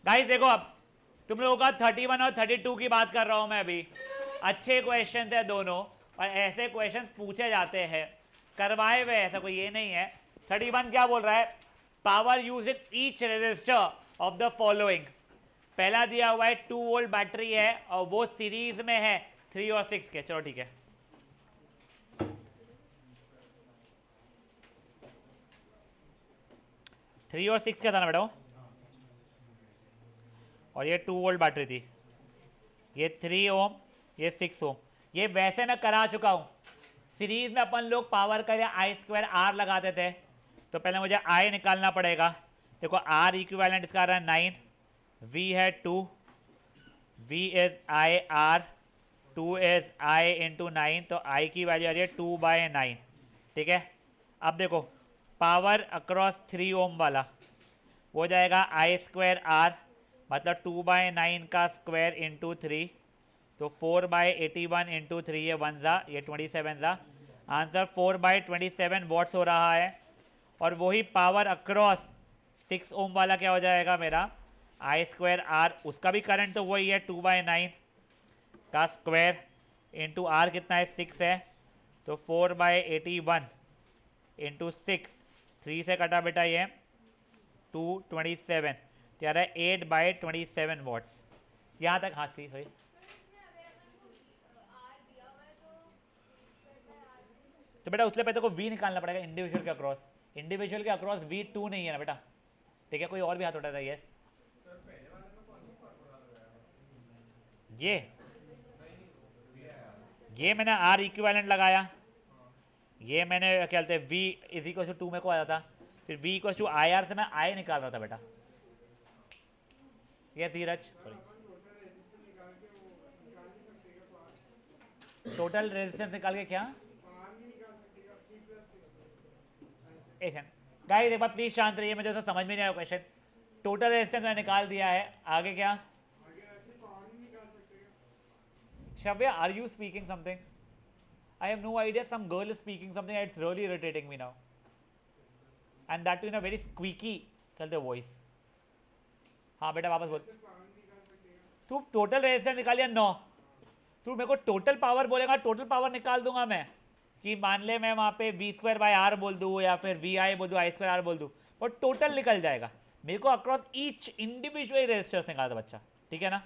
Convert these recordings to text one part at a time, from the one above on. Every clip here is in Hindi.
गाइस देखो, अब तुम लोगों का 31 और 32 की बात कर रहा हूं मैं अभी। अच्छे क्वेश्चन थे दोनों, और ऐसे क्वेश्चन पूछे जाते हैं, करवाए हुए, ऐसा कोई ये नहीं है। 31 क्या बोल रहा है? Power use in each resistor of the following. पहला दिया हुआ है 2 वोल्ट बैटरी है और वो सीरीज में है 3 और 6 के। चलो ठीक है, थ्री और 6 क्या था ना बेटा? और ये 2 वोल्ट बैटरी थी, ये 3 ओम, ये 6 ओम। ये वैसे मैं करा चुका हूं। सीरीज में अपन लोग पावर का आई स्क्वायर आर लगाते थे, तो पहले मुझे आई निकालना पड़ेगा। देखो आर इक्विवेलेंट इसका आ रहा है 9, वी है 2, V is I R, 2 is I into 9, तो आई की वैल्यू आ रही है 2/9। ठीक है, अब देखो पावर अक्रॉस 3 ओम वाला वो जाएगा आई स्क्वायर आर, मतलब 2/9 का स्क्वायर इंटू 3, तो 4/81 इंटू 3, ये 1 ज़ा, ये 27 ज़ा, आंसर 4/27 वॉट्स हो रहा है। और वही पावर अक्रॉस 6 ओम वाला क्या हो जाएगा मेरा? आई स्क्वायर आर, उसका भी करंट तो वही है 2/9 का स्क्वायर इंटू आर कितना है 6 है, तो 4/81 इंटू 6, 3 से कटा बेटा ये 227, तो यार 8/27 वॉट्स। यहाँ तक हाँ सही सही। तो बेटा उसके पहले को वी निकालना पड़ेगा इंडिविजुअल के अक्रॉस। इंडिविजुअल के अक्रॉस V2 नहीं है ना बेटा। ठीक है, कोई और भी हाथ उठाता है? यस, ये मैंने आर इक्विवेलेंट लगाया, ये मैंने क्या कहते हैं V इज इक्वल टू 2 में को आया था, फिर V equal to I R से मैं आई निकाल रहा था बेटा। ये धीरज सॉरी, टोटल रेजिस्टेंस निकाल के क्या? एक सेकंड गाइस, एक बार प्लीज शांत रहिए, मुझे तो समझ में नहीं आया क्वेश्चन। टोटल रेजिस्टेंस मैंने निकाल दिया है, आगे क्या? Shavya, are you speaking something? I have no idea. Some girl is speaking something. It's really irritating me now. And that too in a very squeaky voice. हाँ बेटा वापस बोल। तू टोटल रेजिस्टेंस निकालिया 9, तू मेरे को टोटल पावर बोलेगा, टोटल पावर निकाल दूंगा मैं। कि मान ले मैं वहाँ पे V2/R बोल दूँ या फिर VI बोल दूँ, I2R बोल दूँ, और टोटल निकल जाएगा। मेरे को अक्रॉस ईच इंडिविजुअल रेजिस्टर्स निकाला था बच्चा, ठीक है ना?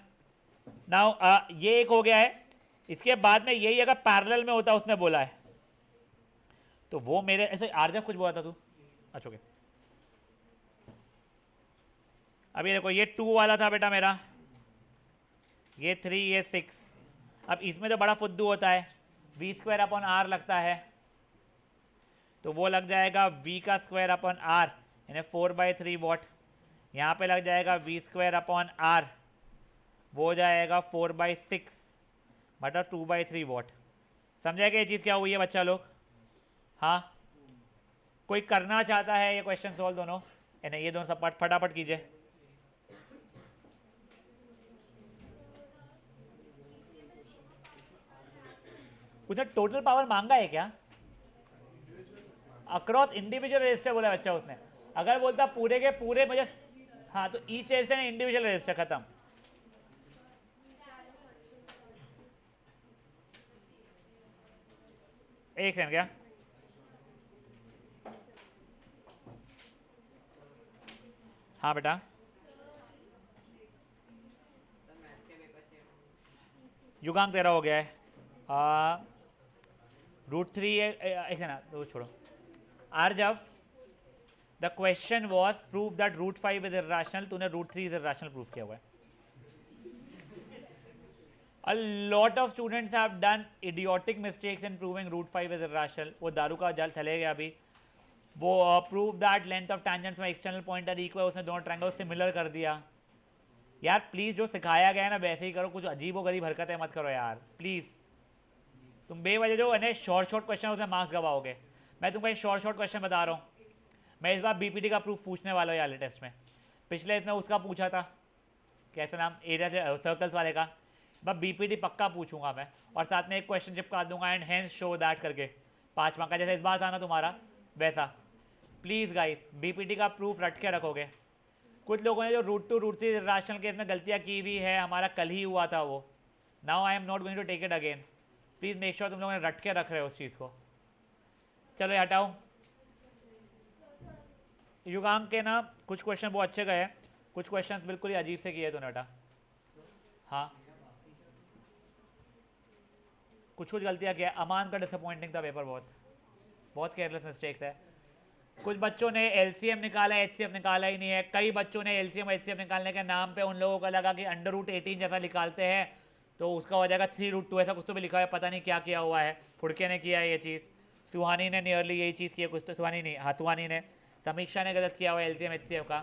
नाउ ये एक हो गया है। इसके बाद में यही अगर पैरेलल में होता उसने बोला है तो वो मेरे ऐसे आरजफ कुछ बोला था तू? अच्छा ओके, अभी देखो ये 2 वाला था बेटा मेरा, ये 3, ये 6। अब इसमें तो बड़ा फुद्दू होता है, V2/R लगता है, तो वो लग जाएगा V का स्क्वायर अपॉन R, यानी 4/3 वॉट। यहाँ पे लग जाएगा V2/R, वो हो जाएगा 4/6, मतलब 2/3 वॉट। समझाएगा ये चीज़ क्या हुई है बच्चा लोग? हाँ, कोई करना चाहता है ये क्वेश्चन सॉल्व दोनों? नहीं, ये दोनों सब फटाफट कीजिए। उसने टोटल पावर मांगा है क्या? अक्रॉस इंडिविजुअल रजिस्टर बोला बच्चा उसने। अगर बोलता पूरे के पूरे मुझे, हाँ तो ईच रजिस्टर इंडिविजुअल रजिस्टर खत्म। एक सेकंड क्या? हाँ बेटा, युगांक तेरा हो गया है। √3 ऐसे ना तो छोड़ो। Aarjav, the question was prove that √5 is irrational, तूने √3 इज इर्रेशनल प्रूफ किया हुआ है। A lot of students have done idiotic mistakes in proving √5 is irrational. वो दारू का जल चले गया अभी। वो prove that length of tangents में एक्सटर्नल पॉइंट आर इक्वल, उसने दोनों ट्रायंगल सिमिलर कर दिया। यार प्लीज़ जो सिखाया गया है ना वैसे ही करो, कुछ अजीब व गरीब हरकतें मत करो यार प्लीज़। तुम बेवजह जो है शॉर्ट क्वेश्चन उसमें मार्क्स गवाओगे। मैं तुमको एक शॉर्ट क्वेश्चन बता रहा हूँ। मैं इस बार बीपीटी का प्रूफ पूछने वाला हूँ यार टेस्ट में। पिछले इसमें उसका पूछा था, कैसे नाम, एरिया से सर्कल्स वाले का। मैं बीपीटी पक्का पूछूंगा मैं, और साथ में एक क्वेश्चन चिपका दूंगा एंड हेंस शो दैट करके 5 मार्क का, जैसे इस बार था ना तुम्हारा वैसा। प्लीज़ गाइस बीपीटी का प्रूफ रट के रखोगे। कुछ लोगों ने जो root two root 3 rational case में गलतियाँ की भी है, हमारा कल ही हुआ था वो. Now I am not going to take it again. Please make sure तुम लोगों ने रट के रख रहे हो उस चीज़ को. चलो हटाओ. युगांग के ना कुछ क्वेश्चन बहुत अच्छे गए, कुछ क्वेश्चंस बिल्कुल ही अजीब से किए तूने बेटा. हाँ कुछ गलतियाँ किया. अमान का डिसअपॉइंटिंग था पेपर, बहुत बहुत केयरलेस मिस्टेक्स है. कुछ बच्चों ने एलसीएम निकाला, एचसीएफ निकाला ही नहीं है. कई बच्चों ने एलसीएम एचसीएफ निकालने के नाम पे उन लोगों को लगा कि अंडर रूट 18 जैसा निकालते हैं तो उसका हो जाएगा 3√2, ऐसा कुछ तो भी लिखा है, पता नहीं क्या किया हुआ है. फुड़के ने किया है ये चीज़, सुहानी ने नियरली यही चीज़ की है कुछ तो. सुहानी नहीं, हाँ सुहानी ने, समीक्षा ने गलत किया हुआ है एलसीएम एचसीएफ का.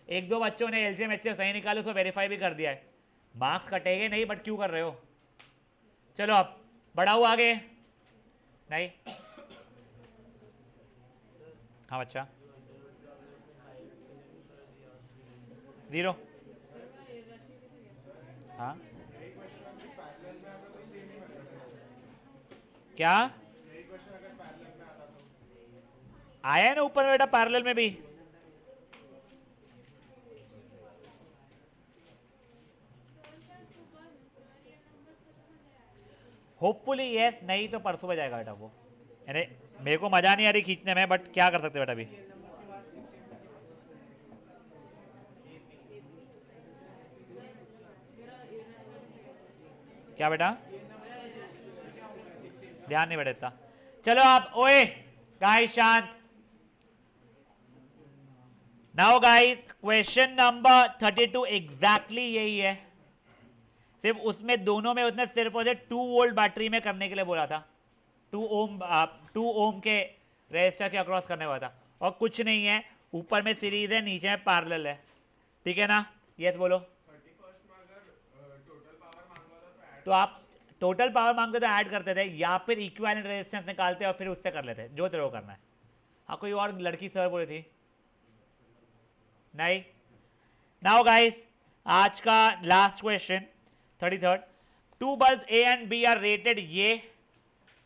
एक दो बच्चों ने एलसीएम एचसीएफ सही निकाले, उसको वेरीफाई भी कर दिया है. मार्क्स कटेंगे नहीं, बट क्यों कर रहे हो. चलो अब बढ़ाओ आगे. नहीं हाँ बच्चा 0. हाँ क्या आया है ना ऊपर में बेटा, पैरेलल में भी. होपफुली यस, नहीं तो परसों में जाएगा बेटा वो. अरे मेरे को मजा नहीं आ रही खींचने में, बट क्या कर सकते बेटा अभी. क्या बेटा ध्यान नहीं बैठता. चलो आप ओए गाइस शांत. Now guys question number 32 exactly यही है. सिर्फ उसमें दोनों में उसने सिर्फ और सिर्फ 2 वोल्ट बैटरी में करने के लिए बोला था. 2 ओम के रेजिस्टर के अक्रॉस करने वाला था और कुछ नहीं है. ऊपर में सीरीज है, नीचे में पैरेलल है. ठीक है ना. यस बोलो. तो आप टोटल पावर मांगते तो ऐड करते थे या फिर इक्विवेलेंट रेजिस्टेंस निकालते और फिर उससे कर लेते, जो तेरे को करना है. हाँ कोई और लड़की सर बोली थी. नहीं. नाउ गाइस आज का last question 33. 2 bulb A and B are rated ये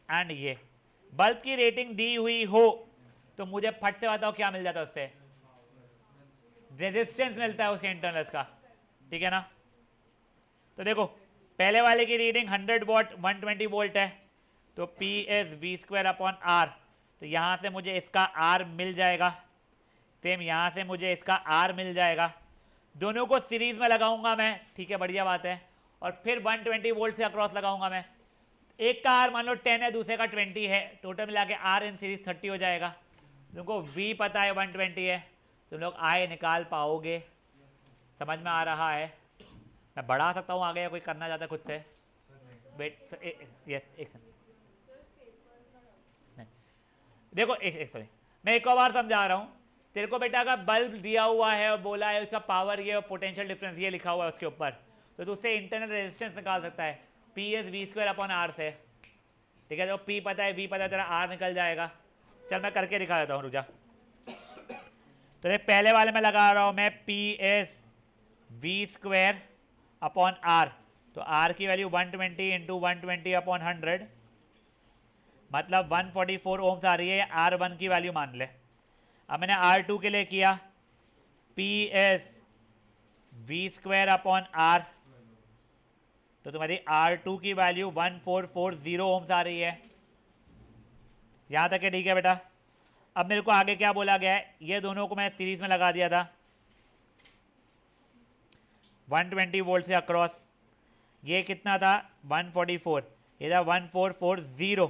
एंड ये. बल्ब की रेटिंग दी हुई हो तो मुझे फट से बताओ क्या मिल जाता है उससे. रेजिस्टेंस मिलता है उसके इंटरनल्स का. ठीक है ना. तो देखो पहले वाले की रीडिंग 100 वॉट 120 वोल्ट है, तो P is V² upon R. तो यहाँ से मुझे इसका R मिल जाएगा. सेम यहाँ से मुझे इसका R मिल जाएगा. दोनों को सीरीज में लगाऊंगा मैं. ठीक है बढ़िया बात है. और फिर 120 वोल्ट से अक्रॉस लगाऊंगा मैं. एक का R मान लो 10 है, दूसरे का 20 है. टोटल मिला के R इन सीरीज 30 हो जाएगा. तुमको V पता है 120 है, तुम लोग I निकाल पाओगे. समझ में आ रहा है. मैं बढ़ा सकता हूँ आगे या कोई करना चाहता है खुद से. वेट यस एक सेकंड. देखो एक सॉरी मैं एक और बार समझा रहा हूँ तेरे को बेटा. अगर बल्ब दिया हुआ है और बोला है उसका पावर ये और पोटेंशियल डिफरेंस ये लिखा हुआ है उसके ऊपर, तो तू उससे इंटरनल रेजिस्टेंस निकाल सकता है. P is V² upon R से. ठीक है. तो P पता है, V पता है, तेरा R निकल जाएगा. चल मैं करके दिखा देता हूँ, रुक जा. तो देख पहले वाले में लगा रहा हूँ मैं P is V² upon R. तो R की वैल्यू 120 इंटू 120 अपॉन 100 मतलब 144 ओम्स आ रही है. R1 की वैल्यू मान ले. अब मैंने R2 के लिए किया P is V² upon R. तो तुम्हारी R2 की वैल्यू 1440 ओम्स आ रही है. यहां तक है ठीक है बेटा. अब मेरे को आगे क्या बोला गया है, ये दोनों को मैं सीरीज में लगा दिया था 120 वोल्ट से अक्रॉस. ये कितना था 144, ये था 1440.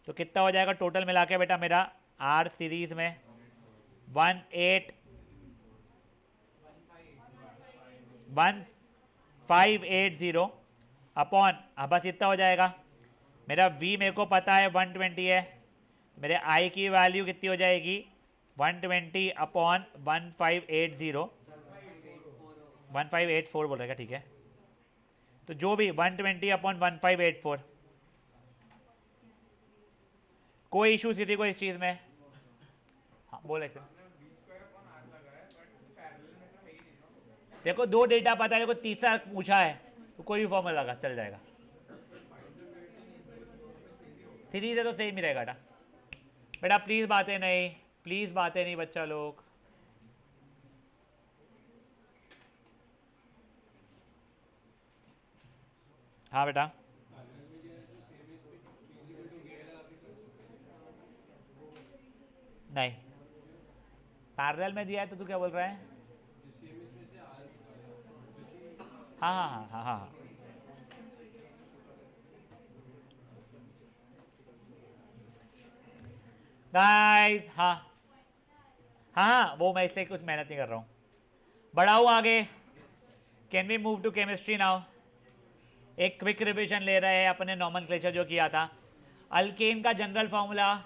तो कितना हो जाएगा टोटल मिला के बेटा मेरा R सीरीज में 1580 अपॉन. अब बस इतना हो जाएगा. मेरा V मेरे को पता है 120 है. मेरे I की वैल्यू कितनी हो जाएगी 120 अपॉन 1580 1584 बोल रहेगा. ठीक है. तो जो भी 120 अपॉन 1584. कोई इश्यूज किसी को इस चीज में. हाँ बोल एक देखो 2 डेटा पता है, देखो तीसरा पूछा है तो कोई भी फॉर्मूला लगा चल जाएगा. सीरीज है तो सेम ही रहेगा बेटा. बेटा प्लीज बातें नहीं, प्लीज बातें नहीं बच्चा लोग. हाँ बेटा, नहीं पैरेलल में दिया है तो तू क्या बोल रहा है? हाँ हाँ हाँ हाँ हाँ हाँ। गाइस हाँ हाँ हाँ, वो मैं इसलिए कुछ मेहनत नहीं कर रहा हूँ। बढ़ाऊँ आगे, can we move to chemistry now? एक क्विक रिविजन ले रहे हैं अपने नॉमेनक्लेचर जो किया था। अल्केन का जनरल फॉर्मूला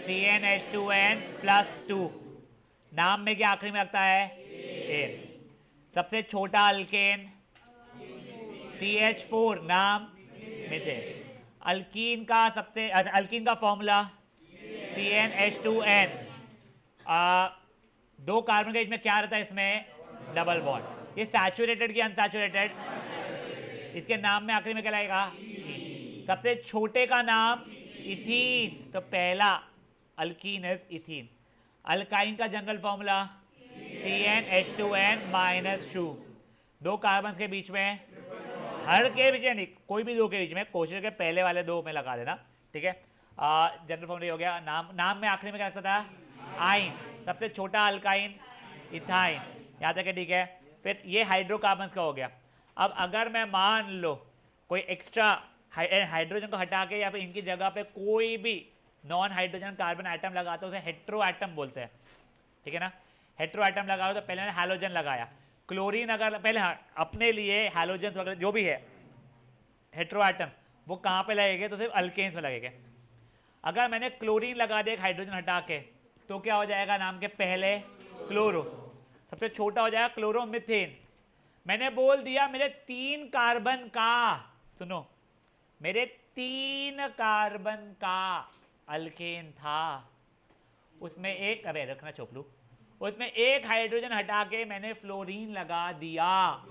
CnH2n + 2, नाम में क्या आखिरी में लगता है? एन। सबसे छोटा अल्केन CH4, नाम मिथेन। अल्कीन का अल्कीन का फॉर्मूला CnH2n। दो कार्बन के बीच में क्या रहता है इसमें? Double bond. ये सैचुरेटेड की अनसैचुरेटेड? इसके नाम में आखिरी में क्या लगेगा? सबसे छोटे का नाम इथीन, तो पहला अल्कीन इज इथीन। अल्काइन का जनरल फॉर्मूला CnH2n - 2। दो कार्बन के बीच में, हर के बीच में नहीं, कोई भी दो के बीच में, कोशिश के पहले वाले दो में लगा देना, ठीक है। जनरल फॉर्मूला हो गया। नाम में आखिरी में क्या लगता था? आइन। सबसे छोटा अल्काइन इथाइन, यहाँ तक है, ठीक है। फिर ये हाइड्रोकार्बन का हो गया। अब अगर मैं मान लो कोई एक्स्ट्रा हाइड्रोजन को हटा के या फिर इनकी जगह पे कोई भी नॉन हाइड्रोजन कार्बन एटम लगाते उसे हेट्रो एटम बोलते हैं, ठीक है ना। हेट्रो एटम लगाओ तो पहले मैंने हैलोजन लगाया। क्लोरीन अगर पहले अपने लिए हैलोजन वगैरह जो भी है हेट्रो एटम, वो कहाँ पे लगेंगे? तो सिर्फ अल्केन्स में लगेंगे। अगर मैंने क्लोरीन लगा दिया हाइड्रोजन हटा के, तो क्या हो जाएगा? नाम के पहले क्लोरो, सबसे छोटा हो जाएगा क्लोरोमिथेन। मैंने बोल दिया मेरे 3 कार्बन का, सुनो, मेरे 3 कार्बन का अल्केन था, उसमें एक, अबे रखना चोपलू, उसमें एक हाइड्रोजन हटा के मैंने फ्लोरीन लगा दिया,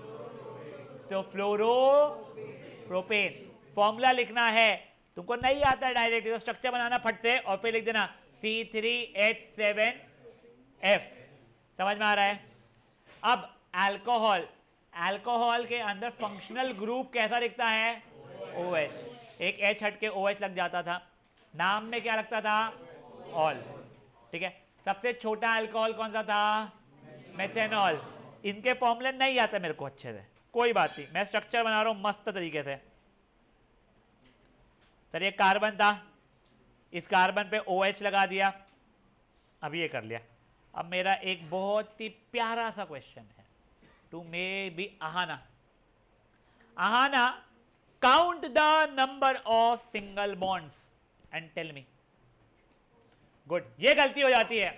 तो फ्लोरो प्रोपेन। फॉर्मूला लिखना है, तुमको नहीं आता है डायरेक्ट, तो स्ट्रक्चर बनाना फट से और फिर लिख देना C3H7F। समझ में आ रहा है? अब अल्कोहल, अल्कोहल के अंदर फंक्शनल ग्रुप कैसा दिखता है? OH। एक H हट के OH लग जाता था, नाम में क्या लगता था? ऑल, ठीक है। सबसे छोटा अल्कोहल कौन सा था? मेथेनॉल। इनके फॉर्मूले नहीं आते मेरे को अच्छे से, कोई बात नहीं, मैं स्ट्रक्चर बना रहा हूं मस्त तरीके से। सर ये कार्बन था, इस कार्बन पे OH लगा दिया, अब ये कर लिया। अब मेरा एक बहुत ही प्यारा सा क्वेश्चन है to maybe Aahana. Aahana, count the number of single bonds and tell me. Good, ये गलती हो जाती है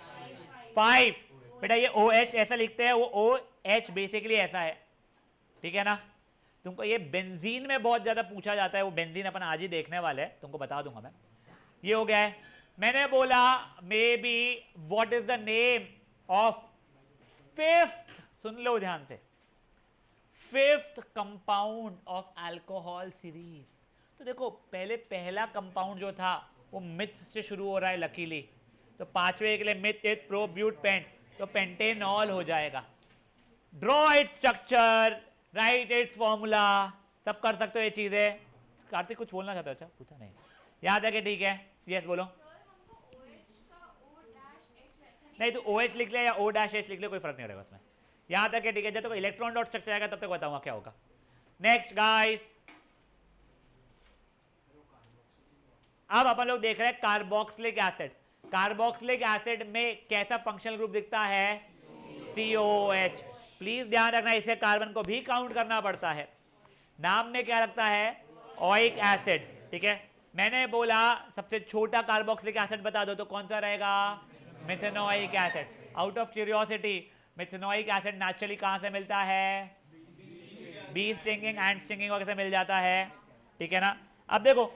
5। बेटा ये OH ऐसा लिखते हैं, वो OH बेसिकली ऐसा है, ठीक है ना। तुमको ये बेंजीन में बहुत ज्यादा पूछा जाता है, वो बेंजीन अपन आज ही देखने वाले हैं, तुमको बता दूंगा मैं। ये हो गया है। मैंने बोला may be what is the name of 5th, सुन लो ध्यान से, 5th compound of alcohol series. तो देखो पहले पहला कंपाउंड जो था वो मिथ से शुरू हो रहा है लकीली, तो 5वें के लिए मिथ इज प्रोब्यूटेंट, तो पेंटेनॉल हो जाएगा। Draw its structure, right it's formula, सब कर सकते हो ये चीजें। कार्तिक कुछ बोलना चाहते हो? अच्छा पूछा नहीं, यहाँ तक है, ठीक है। यस बोलो। नहीं तो OH लिख ले या O-H लिख ले, कोई फर्क नहीं पड़ेगा उसमें, यहाँ तक है, ठीक है। जब तक इलेक्ट्रॉन डॉट स्ट्रक्चर आएगा तब तक बताऊंगा क्या होगा। नेक्स्ट गाइस, अब अपन लोग देख रहे हैं कार्बोक्सिलिक एसिड। कार्बोक्सिलिक एसिड में कैसा फंक्शनल ग्रुप दिखता है? COH। प्लीज ध्यान रखना, इसे कार्बन को भी काउंट करना पड़ता है। नाम में क्या लगता है? ओइक एसिड, ठीक है। मैंने बोला सबसे छोटा कार्बोक्सिलिक एसिड बता दो, तो कौन सा रहेगा? Methanoic acid. Out of curiosity, methanoic acid naturally कहां से मिलता है? बी स्टिंगिंग, एंड स्टिंगिंग वगैरह से मिल जाता है, ठीक है ना। अब देखो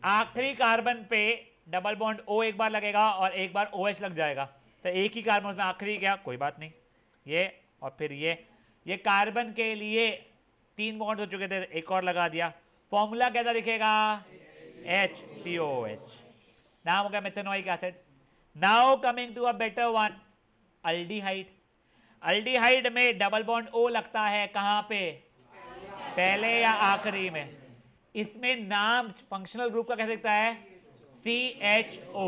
आखिरी कार्बन पे डबल बॉन्ड O एक बार लगेगा और एक बार OH लग जाएगा, तो एक ही कार्बन उसमें आखिरी क्या, कोई बात नहीं, ये और फिर ये कार्बन के लिए 3 बॉन्ड हो चुके थे, एक और लगा दिया। फॉर्मूला कैसा दिखेगा? HCOH। नाम हो गया methanoic acid. Now coming to a better one, aldehyde. Aldehyde में डबल बॉन्ड O लगता है कहां पे? पहले या आखिरी में। इसमें नाम फंक्शनल ग्रुप का कह सकता है CHO,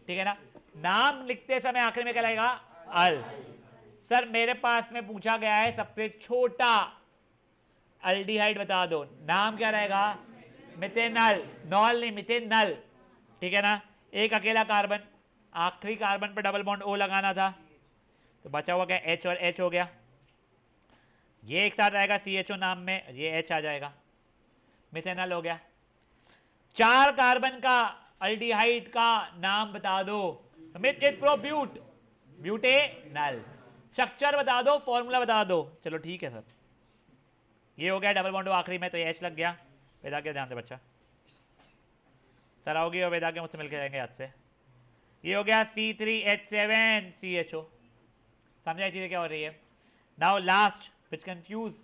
ठीक है ना। नाम लिखते समय आखिरी में क्या लगेगा? अल। सर मेरे पास में पूछा गया है सबसे छोटा अल्डिहाइड बता दो, नाम क्या रहेगा? मिथेनल, नॉल नहीं मिथेनल, ठीक है ना। एक अकेला कार्बन, आखिरी कार्बन पे डबल बॉन्ड O लगाना था, तो बचा हुआ क्या? H और H हो गया। ये एक साथ रहेगा CHO नाम में, ये H आ जाएगा, मिथेनल हो गया। 4 कार्बन का अल्डिहाइड का नाम बता दो, मिथिल प्रोब्यूट, ब्यूटेनल। स्ट्रक्चर बता दो, फॉर्मूला बता दो। चलो ठीक है सर, ये हो गया डबल बॉन्ड आखिरी में, तो ये H लग गया। वेदा के ध्यान से बच्चा, सर आओगी और वेदा के मुझसे मिलकर जाएंगे हाथ से। ये हो गया C3H7 CHO। समझा चीजें क्या हो रही है? Now last which confuse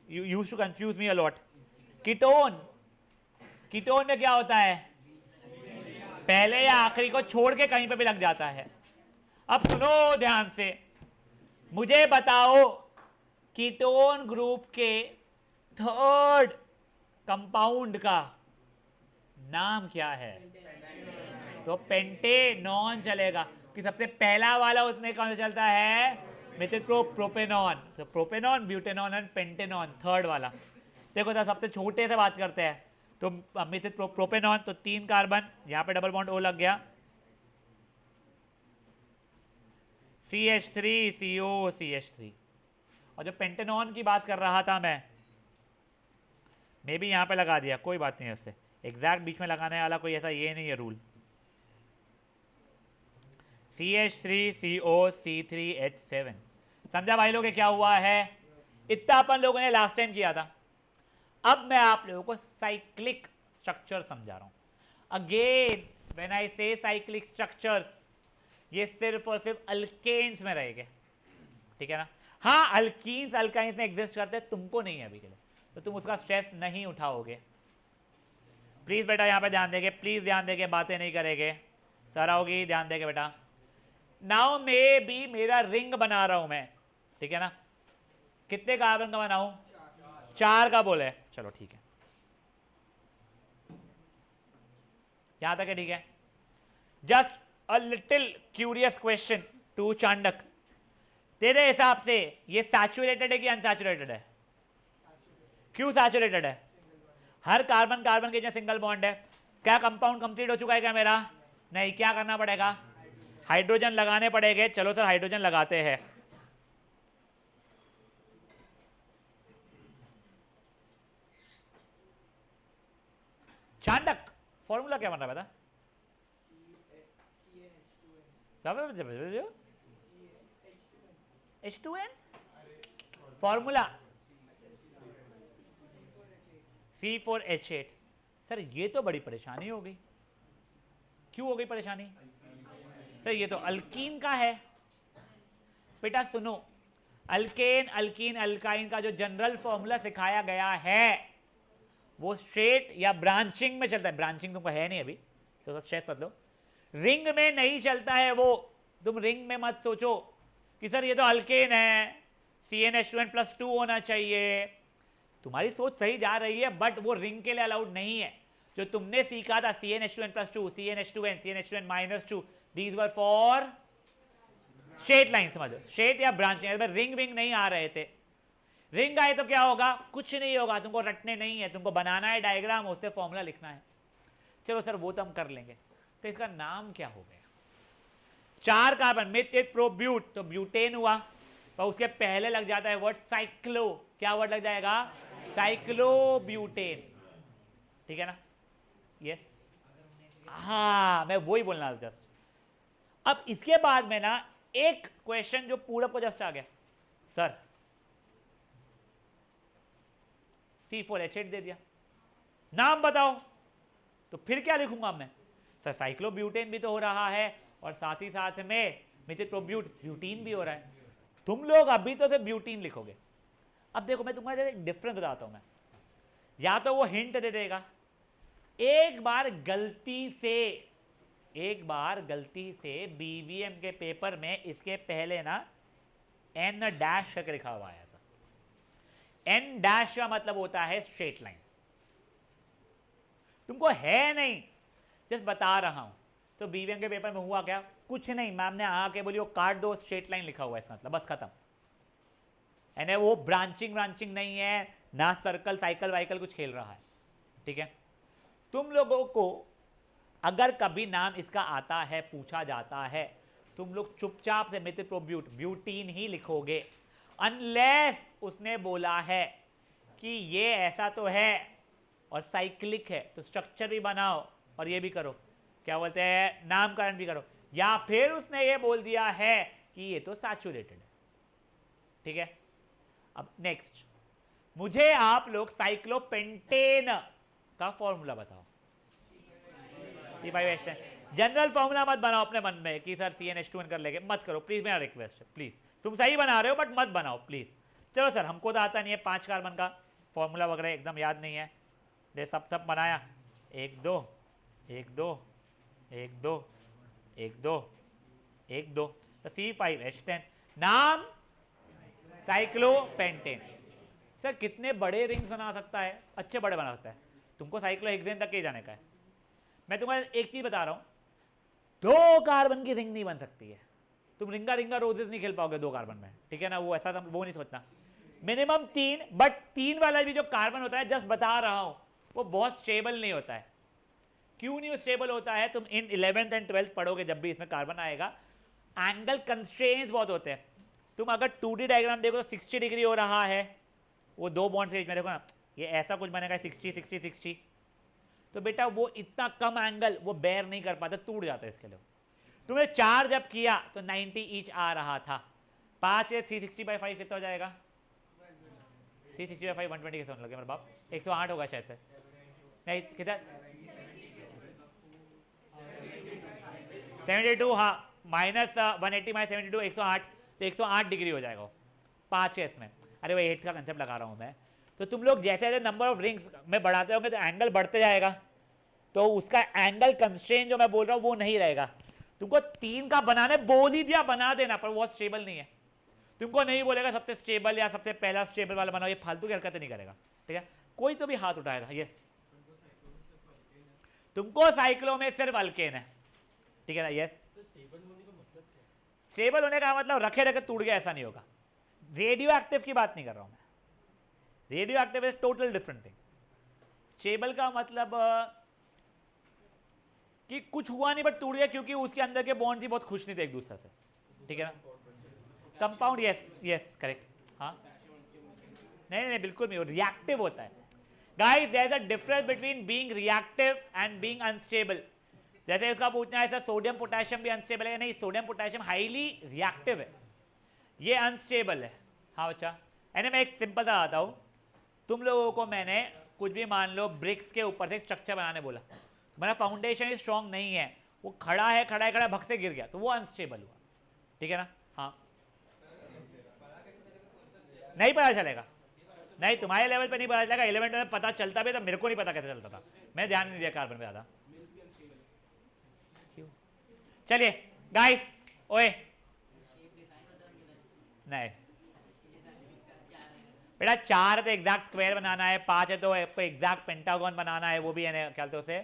you used to confuse me a lot, ketone. Ketone में क्या होता है? पहले या आखिरी को छोड़ के कहीं पे भी लग जाता है। अब सुनो ध्यान से, मुझे बताओ कीटोन ग्रुप के थर्ड कंपाउंड का नाम क्या है? तो पेंटेनॉन चलेगा, कि सबसे पहला वाला उसमें कौन सा चलता है? मिथिल प्रोपेनॉन। तो propanone, butanone and pentanone, third वाला। देखो तो सबसे छोटे से बात करते हैं, तो मिथिल प्रोपेनॉन, तो 3 कार्बन, यहां पे डबल बॉन्ड O लग गया, CH3 CO CH3। और जो पेंटेनॉन की बात कर रहा था मैं भी यहां पे लगा दिया, कोई बात नहीं है उससे, एग्जैक्ट बीच में लगाने वाला कोई ऐसा ये नहीं है रूल। CH3CO C3H7। समझा भाई लोग क्या हुआ है? इतना अपन लोगों ने लास्ट टाइम किया था। अब मैं आप लोगों को साइक्लिक स्ट्रक्चर समझा रहा हूं। अगेन व्हेन आई से साइक्लिक स्ट्रक्चर्स, ये सिर्फ और सिर्फ अल्केन्स में रहेंगे, ठीक है ना। हाँ अल्कीन्स अल्काइंस में एग्जिस्ट करते हैं, तुमको नहीं है अभी के लिए, तो तुम उसका स्ट्रेस नहीं उठाओगे। प्लीज बेटा यहां पे ध्यान देंगे, प्लीज ध्यान देंगे, बातें नहीं करेंगे। सर आओगी, ध्यान देंगे बेटा। नाउ मे भी मेरा रिंग बना रहा हूं मैं, ठीक है ना। कितने कार्बन का बनाऊं? 4 का बोले, चलो ठीक है, यहां तक है, ठीक है। Just a little curious question to Chandak, तेरे हिसाब से ये सैचुरेटेड है कि अनसैचुरेटेड है? क्यों सैचुरेटेड है? हर कार्बन कार्बन के जो सिंगल बॉन्ड है। क्या कंपाउंड कंप्लीट हो चुका है क्या मेरा? नहीं, क्या करना पड़ेगा? हाइड्रोजन लगाने पड़ेंगे। चलो सर हाइड्रोजन लगाते हैं। चांडक फॉर्मूला क्या बन रहा है बता? H2N formula C4H8। सर ये तो बड़ी परेशानी हो गई। क्यों हो गई परेशानी? सर ये तो अल्कीन का है। बेटा सुनो, अल्केन अल्कीन अल्काइन का जो जनरल फॉर्मूला सिखाया गया है वो स्ट्रेट या ब्रांचिंग में चलता है। ब्रांचिंग तुमको है नहीं अभी, तो स्ट्रेस मत लो। रिंग में नहीं चलता है वो। तुम रिंग में मत सोचो कि सर ये तो अल्केन है, CnH2n+2 होना चाहिए। तुम्हारी सोच सही जा रही है, बट वो रिंग के लिए अलाउड नहीं है। जो तुमने सीखा था CnH2n+2, CnH2n, CnH2n-2, these were for straight line, समझो, स्ट्रेट या ब्रांचिंग। रिंग विंग नहीं आ रहे थे। रिंग आए तो क्या होगा? कुछ नहीं होगा, तुमको रटने नहीं है, तुमको बनाना है डायग्राम, उससे फॉर्मूला लिखना है। चलो सर वो तो हम कर लेंगे। तो इसका नाम क्या हो गया? 4 कार्बन मिथ प्रोब्यूट, तो ब्यूटेन हुआ, और उसके पहले लग जाता है वर्ड साइक्लो। क्या वर्ड लग जाएगा? साइक्लोब्यूटेन, ठीक है ना। यस, हाँ मैं वही बोलना था जस्ट। अब इसके बाद में ना एक क्वेश्चन जो पूरब को जस्ट आ गया, सर C4H8 दे दिया, नाम बताओ। तो फिर क्या लिखूंगा मैं? सर साइक्लोब्यूटेन भी तो हो रहा है और साथ ही साथ में मिथिल प्रोब्यूट ब्यूटीन भी हो रहा है। तुम लोग अभी तो सिर्फ ब्यूटीन लिखोगे। अब देखो मैं तुम्हारे एक डिफरेंस बताता हूं मैं। या तो वो हिंट दे देगा, एक बार गलती से BVM के पेपर में इसके पहले ना N डैश करके लिखा हुआ आया था। एन डैश का मतलब होता है स्ट्रेट लाइन। तुमको है नहीं, जस्ट बता रहा हूं। तो बीवीएम के पेपर में हुआ क्या, कुछ नहीं, मैम ने आके बोली वो काट दो, स्ट्रेट लाइन लिखा हुआ है इसका मतलब, बस खत्म। यानी वो ब्रांचिंग नहीं है ना, सर्कल साइकिल वाइकल कुछ खेल रहा है। ठीक है, तुम लोगों को अगर कभी नाम इसका आता है, पूछा जाता है, तुम लोग चुपचाप से मिथिप्रोब्यूट ब्यूटीन ही लिखोगे, अनलेस उसने बोला है कि ये ऐसा तो है और साइक्लिक है, तो स्ट्रक्चर भी बनाओ और ये भी करो, क्या बोलते हैं, नामकरण भी करो, या फिर उसने ये बोल दिया है कि ये तो सैचुरेटेड है। ठीक है, अब नेक्स्ट, मुझे आप लोग साइक्लोपेंटेन का फॉर्मूला बताओ। जनरल फॉर्मूला मत बनाओ अपने मन में कि सर CnH2n कर लेंगे, मत करो प्लीज, मेरा रिक्वेस्ट है प्लीज। तुम सही बना रहे हो बट मत बनाओ प्लीज। चलो सर, हमको तो आता नहीं है 5 कार्बन का फॉर्मूला वगैरह, एकदम याद नहीं है, दे सब बनाया, 1 2 1 2 1 2 1 2 1 2, तो C5H10 नाम साइक्लोपेंटेन। सर कितने बड़े रिंग्स बना सकता है, अच्छे बड़े बना सकता है, तुमको साइक्लोहेक्सेन तक के जाने का है। मैं तुम्हें एक चीज बता रहा हूं, 2 कार्बन की रिंग नहीं बन सकती है, तुम रिंगा रिंगा रोजेस नहीं खेल पाओगे 2 कार्बन में, ठीक है ना, वो ऐसा वो नहीं सोचना, मिनिमम 3, बट 3 वाला भी जो कार्बन होता है, जस्ट बता रहा हूं, वो बहुत स्टेबल नहीं होता है। क्यों नहीं स्टेबल होता है, तुम इन 11th एंड 12th पढ़ोगे जब भी इसमें कार्बन आएगा, एंगल कंस्ट्रेंट्स बहुत होते हैं। तुम अगर 2D डायग्राम देखो तो 60 डिग्री हो रहा है, वो 2 बॉन्ड्स के बीच में देखो ना, ये ऐसा कुछ बनेगा 60 60 60, तो बेटा वो इतना कम एंगल वो बेयर नहीं कर पाता, टूट जाता है। इसके लिए तुम्हें 4 जब किया तो 90 ईच आ रहा था, 5 है 360/5 कितना हो जाएगा, 360/5 120 कैसे होने लगे मेरे बाप, 108 होगा शायद से, नहीं कितना 72, हाँ माइनस 180 माइनस 72 108, तो 108 डिग्री हो जाएगा, 5 है इसमें। अरे वही 8 का कंसेप्ट लगा रहा हूँ मैं। तो तुम लोग जैसे जैसे नंबर ऑफ रिंग्स में बढ़ाते होंगे तो एंगल बढ़ते जाएगा, तो उसका एंगल कंस्ट्रेंट जो मैं बोल रहा हूँ वो नहीं रहेगा। तुमको 3 का बनाने बोल ही दिया, बना देना, पर वो स्टेबल नहीं है। तुमको नहीं बोलेगा सबसे स्टेबल या सबसे पहला स्टेबल वाला बनाओ, ये फालतू की हरकतें नहीं करेगा। ठीक है, कोई तो भी हाथ उठाएगा। यस, तुमको साइक्लो में सिर्फ अल्केन है, ठीक है ना। यस, स्टेबल होने का मतलब रखे रखे टूट गया ऐसा नहीं होगा। रेडियो एक्टिव की बात नहीं कर रहा हूं मैं, radio active is total different thing. Stable का मतलब कि कुछ हुआ नहीं बट टूट गया, क्योंकि उसके अंदर के बॉन्ड्स ही बहुत खुश नहीं थे एक दूसरे से, ठीक है ना। कंपाउंड, यस यस करेक्ट, हाँ नहीं नहीं बिल्कुल नहीं, रिएक्टिव होता है। Guys there is a difference between being reactive and being unstable. जैसे इसका पूछना है सर सोडियम पोटेशियम भी अनस्टेबल है, नहीं, सोडियम पोटेशियम हाईली रिएक्टिव है, ये अनस्टेबल है। हाँ बच्चा, यानी मैं एक सिंपल सा आता हूं, तुम लोगों को मैंने कुछ भी मान लो ब्रिक्स के ऊपर से स्ट्रक्चर बनाने बोला, मेरा फाउंडेशन स्ट्रॉन्ग नहीं है, वो खड़ा है भग से गिर गया, तो वो अनस्टेबल हुआ, ठीक है ना। हाँ नहीं पता चलेगा, नहीं तुम्हारे लेवल पे नहीं पता चलेगा, 11 में पता चलता भी तो मेरे को नहीं पता कैसे चलता था, मैं ध्यान नहीं दिया कार्बन पे ज़्यादा। चलिए गाइस, ओए नहीं बेटा, 4 है तो एग्जैक्ट स्क्वायर बनाना है, 5 है तो एग्जैक्ट पेंटागन बनाना है, वो भी है क्या बोलते उसे,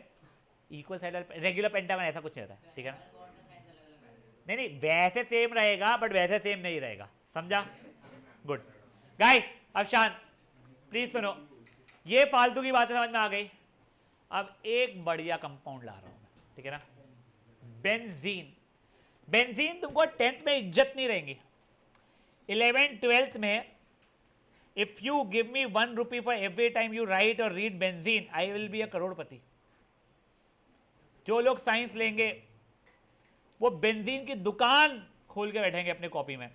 इक्वल साइड रेगुलर पेंटागन, ऐसा कुछ रहता है, ठीक है ना। नहीं नहीं वैसे सेम रहेगा बट वैसे सेम नहीं रहेगा, समझा, गुड गाइस। अब शांत प्लीज सुनो, ये फालतू की बातें समझ में आ गई। अब एक बढ़िया कंपाउंड ला रहा हूं मैं, ठीक है ना, बेंजीन। बेंजीन तुमको 10th में इज्जत नहीं रहेंगी, 11th 12th में if you give me 1 rupee for every time you write और read benzene, I will be a करोड़पति। जो लोग साइंस लेंगे वो बेंजीन की दुकान खोल के बैठेंगे अपने कॉपी में,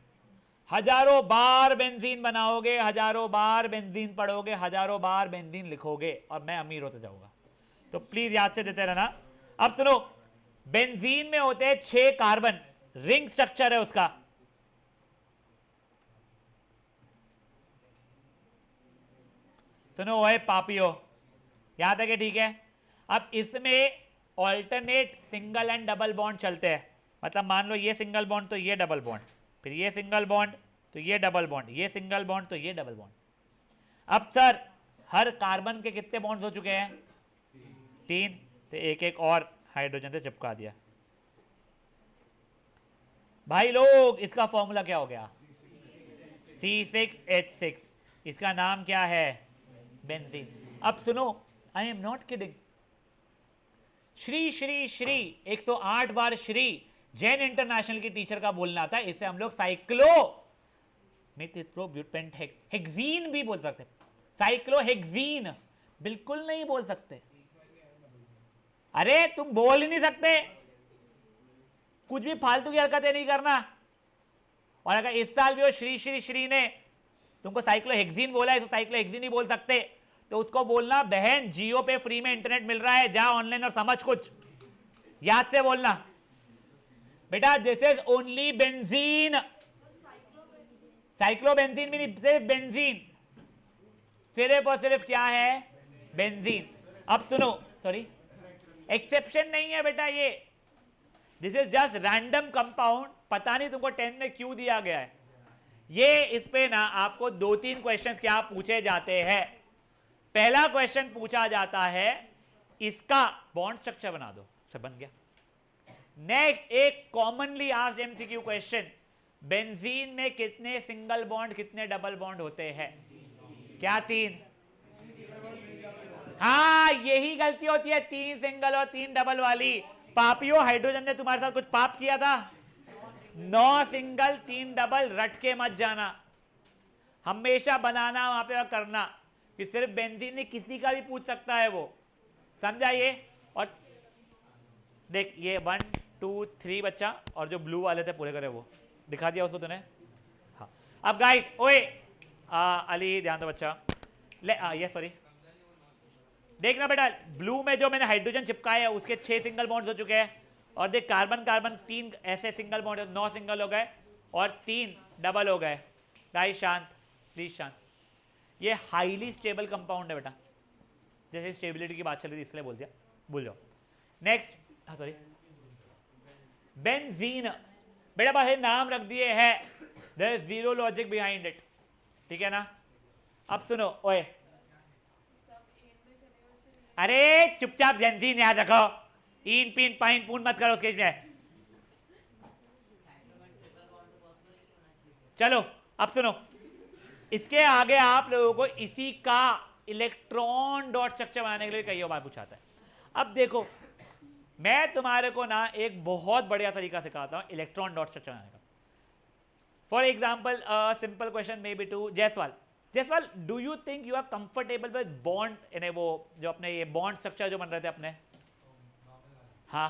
हजारों बार बेंजीन बनाओगे, हजारों बार बेंजीन पढ़ोगे, हजारों बार बेंजीन लिखोगे और मैं अमीर होते जाऊंगा। तो प्लीज याद से देते रहना। अब सुनो, बेंजीन में होते हैं 6 कार्बन, रिंग स्ट्रक्चर है उसका। सुनो ओए पापियो, यहां तक है, ठीक है। अब इसमें alternate single and double bond चलते हैं, मतलब मान लो ये सिंगल बॉन्ड तो ये डबल बॉन्ड, फिर ये सिंगल बॉन्ड तो ये डबल बॉन्ड, ये सिंगल बॉन्ड तो ये डबल बॉन्ड। अब सर हर कार्बन के कितने बॉन्ड्स हो चुके हैं? 3, तो एक एक और हाइड्रोजन से चिपका दिया। भाई लोग इसका फॉर्मूला क्या हो गया? C6H6। इसका नाम क्या है? बेंजीन। अब सुनो, आई am not kidding. Shri Shri Shri 108 bar Shri Jain international की टीचर का बोलना आता है। इसे हम लोग साइक्लो मिथिप्रोब्यूटेंट हेक्सीन भी बोल सकते, साइक्लोहेक्सीन बिल्कुल नहीं बोल सकते। अरे तुम बोल ही नहीं सकते, कुछ भी फालतू की हरकतें नहीं करना। और अगर इस साल भी वो श्री श्री श्री ने तुमको साइक्लोहेक्सीन बोला है तो साइक्लोहेक्सीन ही बोल सकते, तो उसको बोलना बहन जियो पे फ्री में इंटरनेट मिल रहा है, जा ऑनलाइन और समझ कुछ, याद से बोलना बेटा। दिस इज ओनली बेंजीन, साइक्लोबेंजीन भी नहीं, सिर्फ बेंजीन, सिर्फ और सिर्फ क्या है? बेंजीन। अब सुनो, सॉरी एक्सेप्शन नहीं है बेटा ये, this is just random compound. पता नहीं तुमको 10 में क्यों दिया गया है ये। इस पे ना आपको 2-3 क्वेश्चन क्या पूछे जाते हैं। पहला क्वेश्चन पूछा जाता है इसका बॉन्ड स्ट्रक्चर बना दो, सब बन गया। नेक्स्ट एक commonly asked MCQ question, benzene में कितने सिंगल बॉन्ड कितने डबल बॉन्ड होते हैं? क्या 3? हाँ यही गलती होती है, 3 सिंगल और 3 डबल वाली। पापियो हाइड्रोजन ने तुम्हारे साथ कुछ पाप किया था? 9 सिंगल 3 डबल रट के मत जाना, हमेशा बनाना वहां पे और करना कि सिर्फ बेंजीन ने किसी का भी पूछ सकता है वो, समझा ये? और देख ये 1 2 3 बच्चा, और जो ब्लू वाले थे पूरे करे वो दिखा दिया उसको तूने? हाँ। अब गाइस ओए अली ध्यान दो बच्चा, ले ये सॉरी देखना बेटा, ब्लू में जो मैंने हाइड्रोजन चिपकाया है उसके 6 सिंगल बॉन्ड्स हो चुके हैं, और देख कार्बन कार्बन 3 ऐसे सिंगल बॉन्ड, 9 सिंगल हो गए और 3 डबल हो गए। गाइस शांत, प्लीज शांत। ये हाईली स्टेबल कंपाउंड है बेटा, जैसे स्टेबिलिटी की बात चल रही थी इसलिए बोल दिया, भूल जाओ। नेक्स्ट, हाँ सॉरी, बेंजीन बेटा बस नाम रख दिए है, there is zero logic behind it, ठीक है ना? अब सुनो ओए, अरे चुपचाप बेंजीन याद रखो, इन पिन पाइन पून मत करो उसके में। चलो अब सुनो, इसके आगे आप लोगों को इसी का इलेक्ट्रॉन डॉट स्ट्रक्चर बनाने के लिए कई बार पूछाता है। अब देखो मैं तुम्हारे को ना एक बहुत बढ़िया तरीका सिखाता हूं इलेक्ट्रॉन डॉट स्ट्रक्चर बनाने का। For example simple question maybe to Jaiswal, Jaiswal do you think you are comfortable with bond in वो जो अपने ये बॉन्ड स्ट्रक्चर जो बन रहे थे अपने? हाँ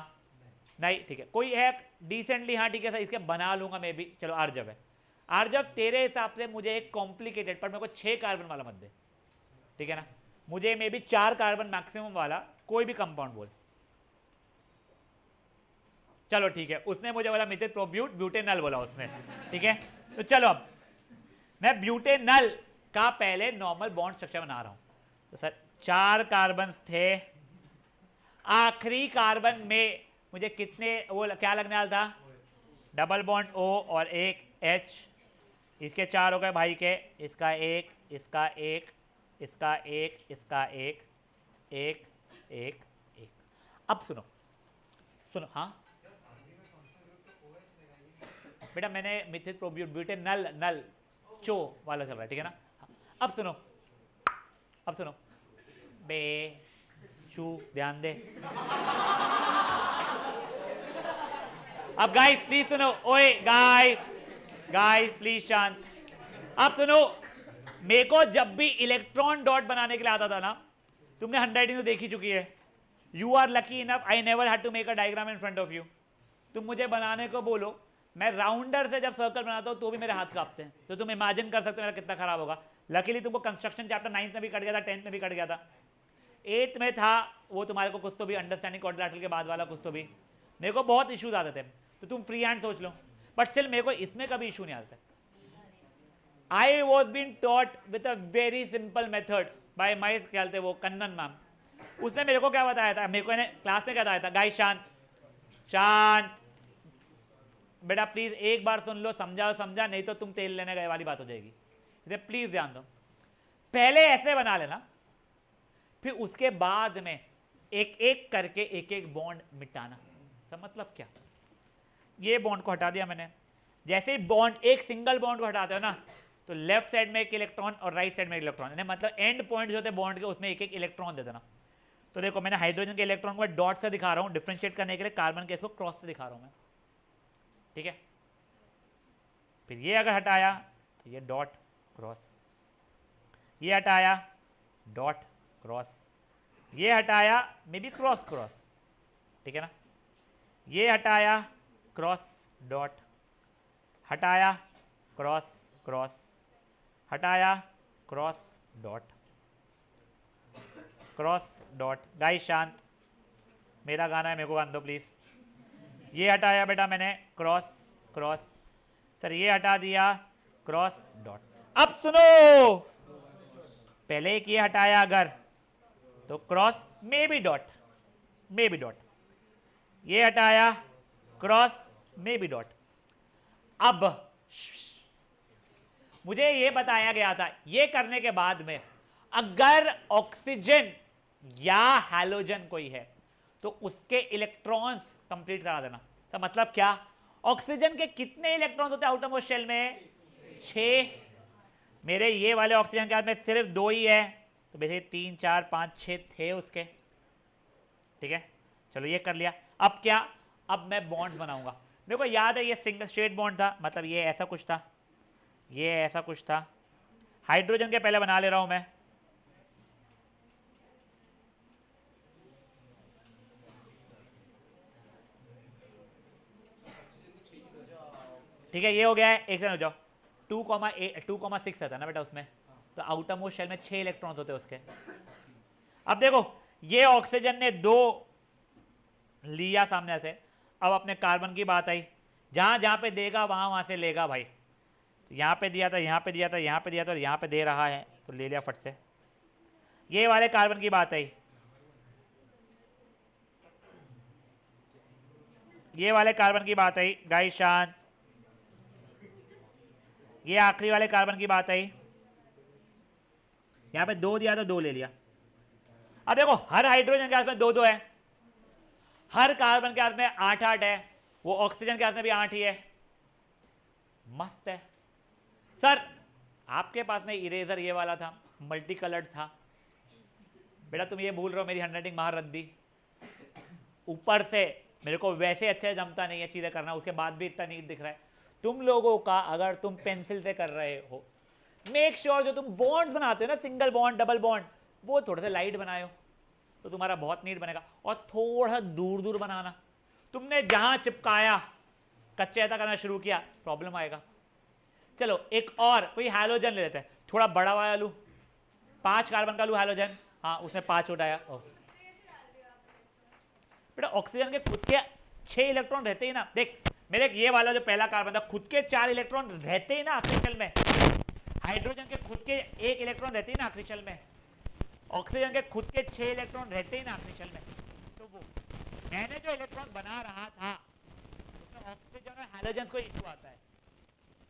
नहीं ठीक है, कोई एक डिसेंटली, हाँ ठीक है सर इसके बना लूंगा मैं भी। चलो आर्जव है, आर्जव तेरे हिसाब से मुझे एक कॉम्प्लिकेटेड पर मेरे को 6 कार्बन वाला मत दे, ठीक है ना? मुझे मे बी 4 कार्बन मैक्सिमम वाला कोई भी कंपाउंड बोल। चलो ठीक है, उसने मुझे बोला मिथिल प्रोब्यूट ब्यूटेनल बोला उसने, ठीक है? तो चलो अब मैं ब्यूटेनल का पहले नॉर्मल बॉन्ड स्ट्रक्चर बना रहा हूं। तो सर 4 कार्बन थे, आखिरी कार्बन में मुझे कितने वो क्या लगने वाला था? डबल बॉन्ड O और एक H, इसके 4 हो गए भाई के, इसका एक, इसका एक, इसका एक, इसका एक, एक एक एक। अब सुनो सुनो, हाँ बेटा मैंने मिथिल प्रोब्यूट ब्यूटेन नल नल चो वाला चल रहा है, ठीक है ना? अब सुनो, अब सुनो बे चू, ध्यान दे। अब गाइस प्लीज सुनो, ओए गाइस गाइस प्लीज शांत। अब सुनो, मेरे को जब भी इलेक्ट्रॉन डॉट बनाने के लिए आता था ना, तुमने हैंडराइटिंग तो देखी चुकी है, you are lucky enough I never had to make a diagram in front of you. तुम मुझे बनाने को बोलो, मैं राउंडर से जब सर्कल बनाता हूं तो भी मेरे हाथ कांपते हैं, तो तुम इमेजिन कर सकते हो मेरा कितना खराब होगा। लकीली तुमको कंस्ट्रक्शन चैप्टर 9th में भी कट गया था, 10th में भी कट गया था, 8th में था वो तुम्हारे को कुछ तो भी अंडरस्टैंडिंग क्वाड्रिलेटरल के बाद वाला कुछ तो भी। मेरे को बहुत इश्यूज आते थे, तो तुम फ्री हैंड सोच लो, बट स्टिल मेरे को इसमें कभी इशू नहीं आता। I was been taught with a very simple method by my ख्याल थे वो कन्नन मैम, उसने मेरे को क्या बताया था, मेरे को क्लास में क्या बताया था, गाइस शांत शांत बेटा प्लीज एक बार सुन लो, समझाओ समझा, नहीं तो तुम तेल लेने गए वाली बात हो जाएगी, इसे प्लीज ध्यान दो। पहले ऐसे बना लेना, फिर उसके बाद में एक एक करके एक एक बॉन्ड मिटाना। सब मतलब क्या, ये बॉन्ड को हटा दिया मैंने, जैसे ही बॉन्ड एक सिंगल बॉन्ड को हटाते हो ना, तो लेफ्ट साइड में एक इलेक्ट्रॉन और राइट साइड में एक इलेक्ट्रॉन, मतलब एंड पॉइंट जो होते हैं बॉन्ड के उसमें एक एक इलेक्ट्रॉन दे देना। तो देखो मैंने हाइड्रोजन के इलेक्ट्रॉन को डॉट से दिखा रहा हूं डिफरेंशिएट करने के लिए, कार्बन के इसको क्रॉस से दिखा रहा हूं मैं, ठीक है। फिर ये अगर हटाया तो ये डॉट क्रॉस, ये हटाया डॉट क्रॉस, ये हटाया मे बी क्रॉस क्रॉस, ठीक है ना, ये हटाया क्रॉस डॉट, हटाया क्रॉस क्रॉस, हटाया cross dot, cross dot. Guys शांत, मेरा गाना है, मेरे को गान दो प्लीज। ये हटाया बेटा मैंने क्रॉस क्रॉस, सर ये हटा दिया क्रॉस डॉट। अब सुनो, पहले एक ये हटाया अगर तो cross may be dot, may be dot, ये हटाया क्रॉस मे बी डॉट। अब मुझे ये बताया गया था, ये करने के बाद में अगर ऑक्सीजन या हैलोजन कोई है तो उसके इलेक्ट्रॉन्स कंप्लीट करा देना। तो मतलब क्या, ऑक्सीजन के कितने इलेक्ट्रॉन्स होते हैं आउटरमोस्ट शेल में? 6। मेरे ये वाले ऑक्सीजन के हाथ में सिर्फ 2 ही है, तो बेसिकली 3 4 5 6 थे उसके, ठीक है। चलो ये कर लिया। अब क्या, अब मैं बॉन्ड्स बनाऊंगा। मेरे को याद है ये सिंगल स्ट्रेट बॉन्ड था, मतलब ये ऐसा कुछ था, ये ऐसा कुछ था। हाइड्रोजन के पहले बना ले रहा हूं मैं, ठीक है, ये हो गया है। एक सेकंड हो जाओ, 2,6 था ना बेटा उसमें, तो आउटर मोस्ट शेल में 6 इलेक्ट्रॉन्स होते हैं उसके। अब देखो ये ऑक्सीजन ने 2 लिया सामने से, अब अपने कार्बन की बात आई, जहां जहां पे देगा वहां वहां से लेगा भाई। तो यहां पे दिया था, यहां पे दिया था, यहां पे दिया था और यहां पे दे रहा है, तो ले लिया फट से। ये वाले कार्बन की बात आई, ये वाले कार्बन की बात आई, गाइस शांत। ये आखिरी वाले कार्बन की बात आई, यहां पे 2 दिया तो 2 ले लिया। अब देखो हर हाइड्रोजन के हाथ में 2-2 है, हर कार्बन के हाथ में 8-8 है, वो ऑक्सीजन के हाथ में भी 8 ही है। मस्त है सर। आपके पास में इरेजर ये वाला था, मल्टी कलर्ड था बेटा, तुम ये भूल रहे हो मेरी हैंडराइटिंग महारद्दी। ऊपर से मेरे को वैसे अच्छे जमता नहीं है चीजें करना, उसके बाद भी इतना नीट दिख रहा है। तुम लोगों का अगर तुम पेंसिल से कर रहे हो, मेक श्योर जो तुम बॉन्ड्स बनाते हो ना, सिंगल बॉन्ड डबल बॉन्ड, वो थोड़े से लाइट बनाओ तो तुम्हारा बहुत नीट बनेगा। और थोड़ा दूर दूर बनाना, तुमने जहां चिपकाया कच्चा करना शुरू किया प्रॉब्लम आएगा। चलो एक और कोई हैलोजन ले लेते हैं, थोड़ा बड़ा वाला लू, 5 कार्बन का लू हैलोजन, हाँ उसने 5 उठाया। बेटा ऑक्सीजन के खुद के 6 इलेक्ट्रॉन रहते ही ना, देख मेरे ये वाला जो पहला कार्बन था खुद के 4 इलेक्ट्रॉन रहते ही ना आखिरी शेल में, हाइड्रोजन के खुद के 1 इलेक्ट्रॉन रहते ही ना आखिरी शेल में, ऑक्सीजन के खुद के 6 इलेक्ट्रॉन रहते ही ना आखिरी शेल में। तो वो मैंने जो इलेक्ट्रॉन बना रहा था उसमें ऑक्सीजन और हैलोजन को इशू आता है,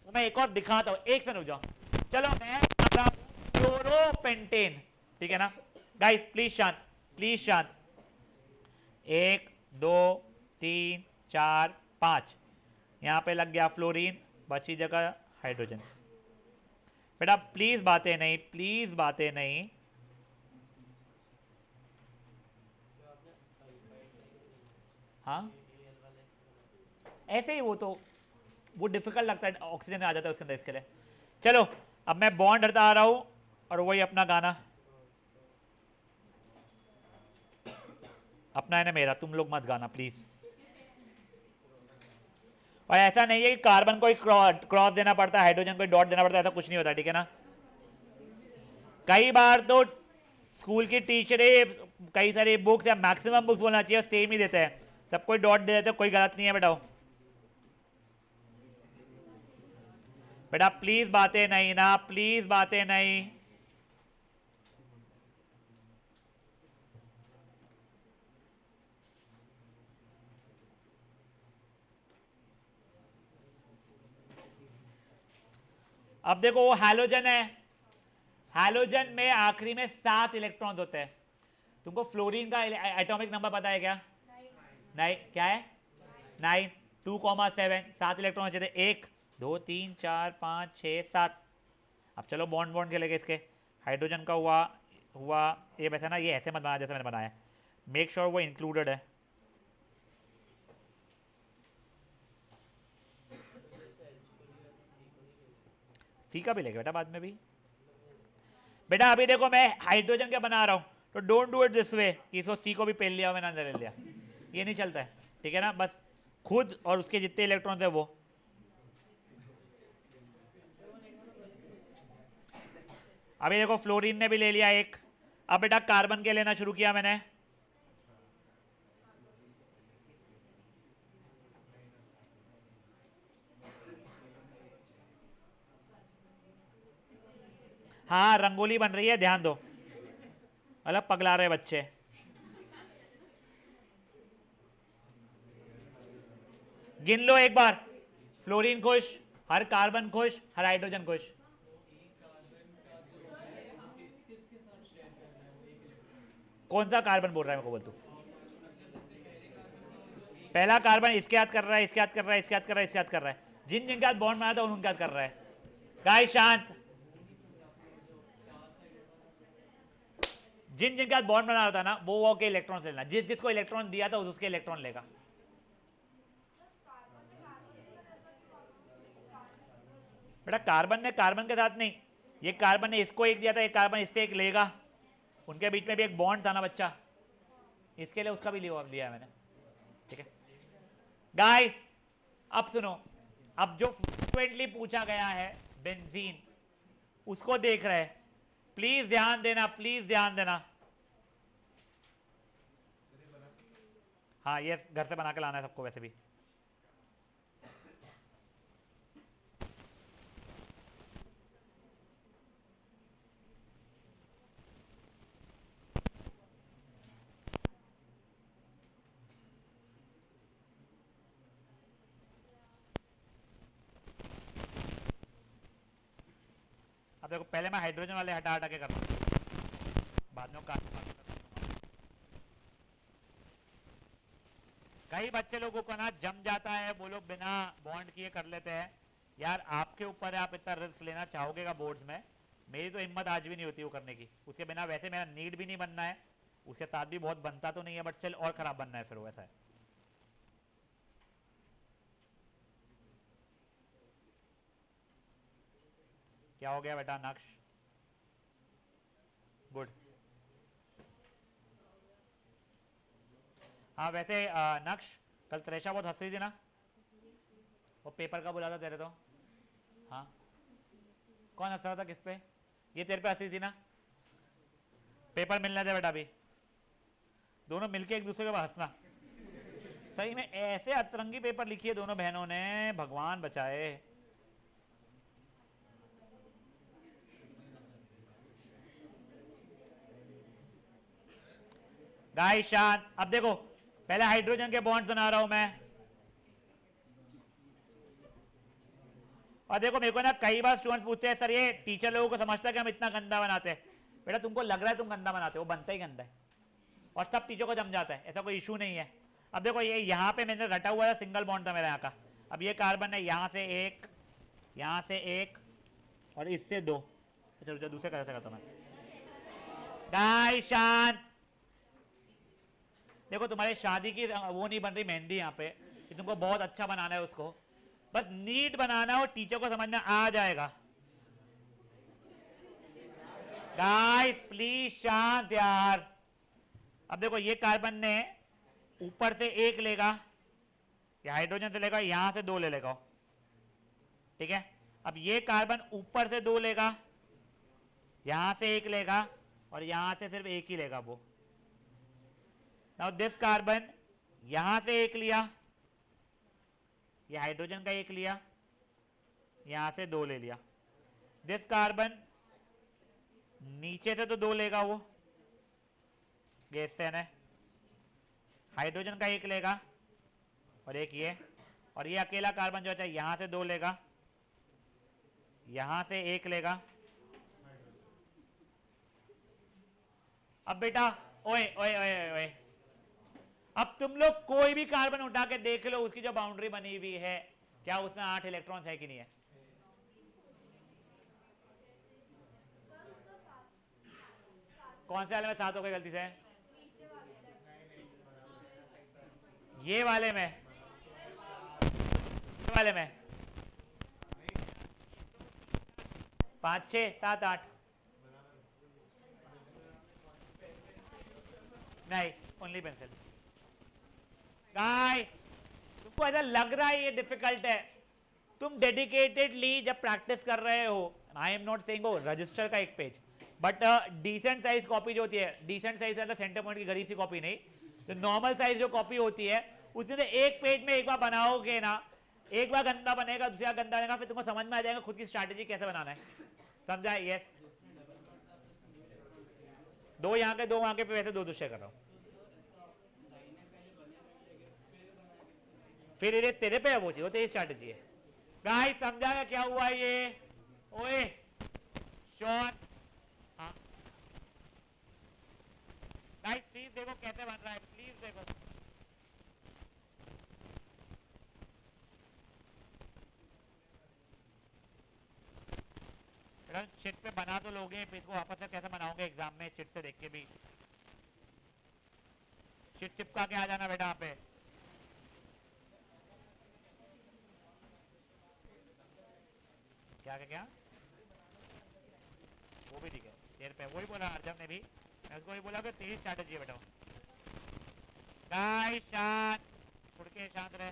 वो मैं एक और दिखाता हूँ, एक सेकंड रुक जाओ। चलो मैं बता रहा हूँ क्लोरोपेंटेन, ठीक है ना गाइस, प्लीज शांत, प्लीज शांत। 1 2 3 4 5, यहां पे लग गया फ्लोरीन, बची जगह हाइड्रोजन। बेटा प्लीज बातें नहीं, प्लीज बातें नहीं। हाँ ऐसे ही, वो डिफिकल्ट लगता है, ऑक्सीजन आ जाता है उसके अंदर, इसके लिए। चलो अब मैं बॉन्ड हटा रहा हूं और वही अपना गाना, अपना है ना मेरा, तुम लोग मत गाना प्लीज। और ऐसा नहीं है कि कार्बन को क्रॉस देना पड़ता है, हाइड्रोजन को डॉट देना पड़ता है, ऐसा कुछ नहीं होता, ठीक है ना। कई बार तो स्कूल की टीचरें कई सारी बुक्स या मैक्सिमम बुक्स बोलना चाहिए सेम ही देते हैं, सब कोई डॉट दे देते हैं, कोई गलत नहीं है बेटा। बेटा प्लीज बातें नहीं ना, प्लीज बातें नहीं। अब देखो वो हैलोजन है, हैलोजन में आखिरी में 7 इलेक्ट्रॉन्स होते हैं। तुमको फ्लोरीन का एटॉमिक नंबर पता है क्या? 9। क्या है? 9। 2,7 7 इलेक्ट्रॉन होते थे। 1 2 3 4 5 6 7। अब चलो बॉन्ड बॉन्ड खेलेंगे इसके। हाइड्रोजन का हुआ हुआ ये वैसे ना, ये ऐसे मत बनाया जैसे मैंने बनाया। मेक श्योर वो इंक्लूडेड है। सी का भी लेगा बेटा बाद में भी। बेटा अभी देखो मैं हाइड्रोजन क्या बना रहा हूँ, तो don't do it this way कि इसको सी को भी पेल लिया मैंने अंदर ले लिया, ये नहीं चलता है। ठीक है ना? बस खुद और उसके जितने इलेक्ट्रॉन्स है वो। अभी देखो फ्लोरीन ने भी ले लिया एक। अब बेटा कार्बन के लेना शुरू किया मैंने। हाँ रंगोली बन रही है, ध्यान दो। अलग पगला रहे बच्चे। गिन लो एक बार। फ्लोरीन खुश, हर कार्बन खुश, हर हाइड्रोजन खुश। कौन सा कार्बन बोल रहा है मेरे को बोल तू। पहला कार्बन इसके हाथ कर रहा है, इसके हाथ कर रहा है, इसके हाथ कर रहा है, इसके हाथ कर रहा है। जिन जिनके हाथ बॉन्ड बनाया था उनके हाथ कर रहा है। गाइस शांत। जिन जिनके हाथ बॉन्ड बना रहा था ना वो के इलेक्ट्रॉन लेना। जिस जिसको इलेक्ट्रॉन दिया था उसके इलेक्ट्रॉन लेगा। बेटा कार्बन ने कार्बन के साथ नहीं, ये कार्बन ने इसको एक दिया था, एक कार्बन इससे एक लेगा। उनके बीच में भी एक बॉन्ड था ना बच्चा, इसके लिए उसका भी लिया मैंने। ठीक है गाइस, अब सुनो। अब जो फ्रिक्वेंटली पूछा गया है बेंजीन, उसको देख रहे हैं। प्लीज ध्यान देना, प्लीज ध्यान देना। हाँ ये घर से बना के लाना है सबको वैसे भी। अब देखो पहले मैं हाइड्रोजन वाले हटा हटा के करता हूँ, बाद में कई बच्चे लोगों को ना जम जाता है, वो लोग बिना बॉन्ड किए कर लेते हैं। यार आपके ऊपर है, आप इतना रिस्क लेना चाहोगे का बोर्ड्स में। मेरी तो हिम्मत आज भी नहीं होती वो करने की। उसके बिना वैसे मेरा नीड भी नहीं बनना है, उसके साथ भी बहुत बनता तो नहीं है, बट स्टिल और खराब बनना है फिर वैसा है। क्या हो गया बेटा नक्श? गुड। हाँ वैसे नक्श, कल त्रेशा बहुत हंस रही थी ना, वो पेपर का बुला था तेरे तो। हाँ कौन हंस रहा था किस पे? ये तेरे पे हंस रही थी ना। पेपर मिलना था बेटा अभी, दोनों मिलके एक दूसरे के पास हंसना। सही में ऐसे अतरंगी पेपर लिखी है दोनों बहनों ने, भगवान बचाए। गाइस शांत। अब देखो पहले हाइड्रोजन के बॉन्ड्स बना रहा हूं मैं। और देखो मेरे को ना कई बार स्टूडेंट्स पूछते हैं सर ये टीचर लोगों को समझता है कि हम इतना गंदा बनाते हैं। बेटा तुमको लग रहा है तुम गंदा बनाते हो, वो बनता ही गंदा है और सब टीचर को जम जाता है, ऐसा कोई इशू नहीं है। अब देखो ये यहाँ पे मैंने रटा हुआ है, सिंगल बॉन्ड था मेरा यहाँ का। अब ये कार्बन है, यहाँ से एक, यहाँ से एक और इससे दो। अच्छा रुको दूसरे कलर से करता हूँ मैं। गाइस शांत। देखो तुम्हारी शादी की वो नहीं बन रही मेहंदी यहाँ पे कि तुमको बहुत अच्छा बनाना है उसको, बस नीट बनाना है और टीचर को समझ में आ जाएगा। गाइस प्लीज शांत यार। अब देखो ये कार्बन ने ऊपर से एक लेगा, ये हाइड्रोजन से लेगा, यहां से दो ले लेगा। ठीक है अब ये कार्बन ऊपर से दो लेगा, यहां से एक लेगा और यहां से सिर्फ एक ही लेगा वो। नाउ दिस कार्बन यहां से एक लिया, ये हाइड्रोजन का एक लिया, यहां से दो ले लिया। दिस कार्बन नीचे से तो दो लेगा वो, गैस से है, हाइड्रोजन का एक लेगा और एक ये, और ये अकेला कार्बन जो है यहां से दो लेगा, यहां से एक लेगा अब बेटा ओए ओए ओए ओए ओए, अब तुम लोग कोई भी कार्बन उठा के देख लो, उसकी जो बाउंड्री बनी हुई है, क्या उसमें 8 इलेक्ट्रॉन्स है कि नहीं है? कौन से वाले में 7 हो गए गलती से? ये वाले में, ये वाले में 5 6 7 8 नहीं, ओनली पेंसिल। गाय तुमको ऐसा लग रहा है ये डिफिकल्ट है, तुम डेडिकेटेडली जब प्रैक्टिस कर रहे हो, I am not saying register का एक page, but decent size copy जो होती है, डिसेंट साइज मतलब सेंटर पॉइंट की गरीब सी कॉपी नहीं, तो नॉर्मल साइज जो कॉपी होती है उसमें से एक पेज में एक बार बनाओगे ना, एक बार गंदा बनेगा, दूसरा गंदा बनेगा, फिर तुमको समझ में आ जाएगा खुद की स्ट्रैटेजी कैसे बनाना है। समझा? यस। दो यहाँ के दो वहां के, फिर वैसे दो दूसरे कर रहा हूँ, फिर ये तेरे पे है वो चीज, वो तेरी स्ट्रैटेजी है। गाइस समझा क्या हुआ ये? ओए शॉन, हाँ गाइस प्लीज देखो कैसे बन रहा है, प्लीज देखो। चिट पे बना तो लोगे, फिर इसको वापस से कैसे बनाओगे एग्जाम में चिट से देख के भी? चिट चिपका के आ जाना बेटा यहाँ पे। क्या क्या क्या? वो भी ठीक है, देर पे वही बोला अर्जम ने भी, मैं उसको वही बोला कि तेरी स्ट्रैटेजी है बेटा। गाइस शांत, उड़ के शांत रहे।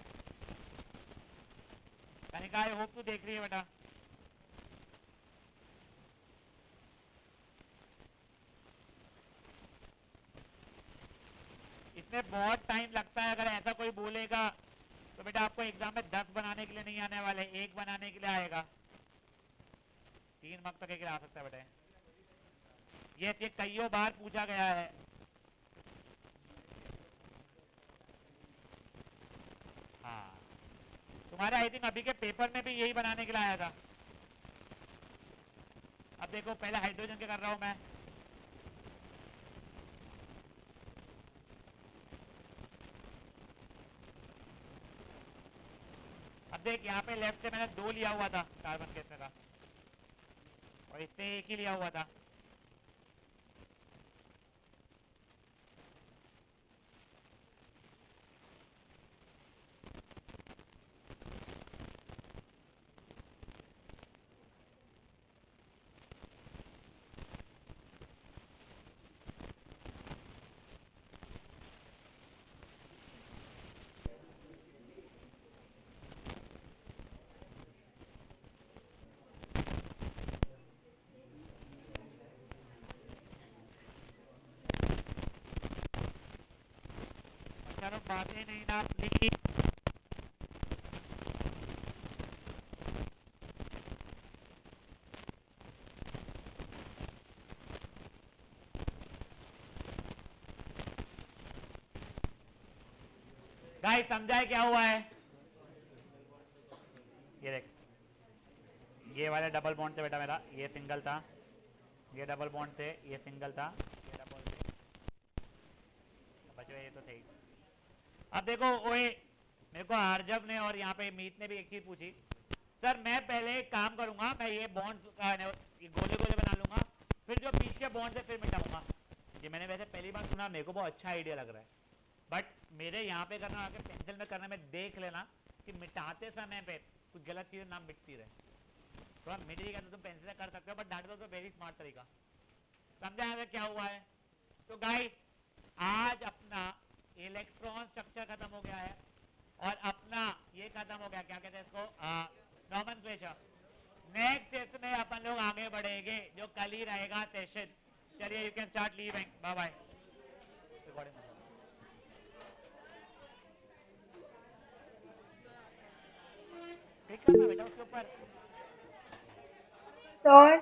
कनिका आई होप तू देख रही है बेटा। इसमें बहुत टाइम लगता है, अगर ऐसा कोई बोलेगा तो बेटा आपको एग्जाम में 10 बनाने के लिए नहीं आने वाले, एक बनाने के लिए आएगा। 3 मार्क्स तक एक आ सकता है बेटा ये कईयों बार पूछा गया है। हाँ तुम्हारे आई थिंक अभी के पेपर में भी यही बनाने के लिए आया था। अब देखो पहले हाइड्रोजन के कर रहा हूं मैं, अब देख यहाँ पे लेफ्ट से मैंने 2 लिया हुआ था कार्बन के इसमें का, और इससे एक ही लिया हुआ था। चलो बातें नहीं ना प्लीज। गाइस समझाए क्या हुआ है? ये देख, ये वाले डबल बॉन्ड थे बेटा मेरा, ये सिंगल था, ये डबल बॉन्ड थे, ये सिंगल था, ये डबल थे, बचो ये तो थे ही। अब देखो ओए, मेरे को आर्जव ने और यहाँ पे मीत ने भी एक चीज पूछी, सर मैं पहले एक काम करूंगा, मैं ये बॉन्ड्स गोले गोले बना लूंगा, फिर जो बीच के बॉन्ड्स है फिर मिटाऊंगा। ये मैंने वैसे पहली बार सुना, मेरे को बहुत अच्छा आइडिया लग रहा है, बट मेरे यहाँ पे करना आके पेंसिल में करने में देख लेना कि मिटाते समय पे कुछ गलत चीजें ना मिटती रहे। थोड़ा मिट गया तो तुम पेंसिल कर सकते हो, but that was a very smart तरीका। समझा है क्या हुआ है? तो गाइस आज अपना इलेक्ट्रॉन स्ट्रक्चर खत्म हो गया है, और अपना ये खत्म हो गया, क्या कहते हैं इसको, नॉमेनक्लेचर। नेक्स्ट सेशन में अपन लोग आगे बढ़ेंगे, जो कल ही रहेगा सेशन। चलिए you can start leaving, bye bye. Click करना बेटा उसके ऊपर। सर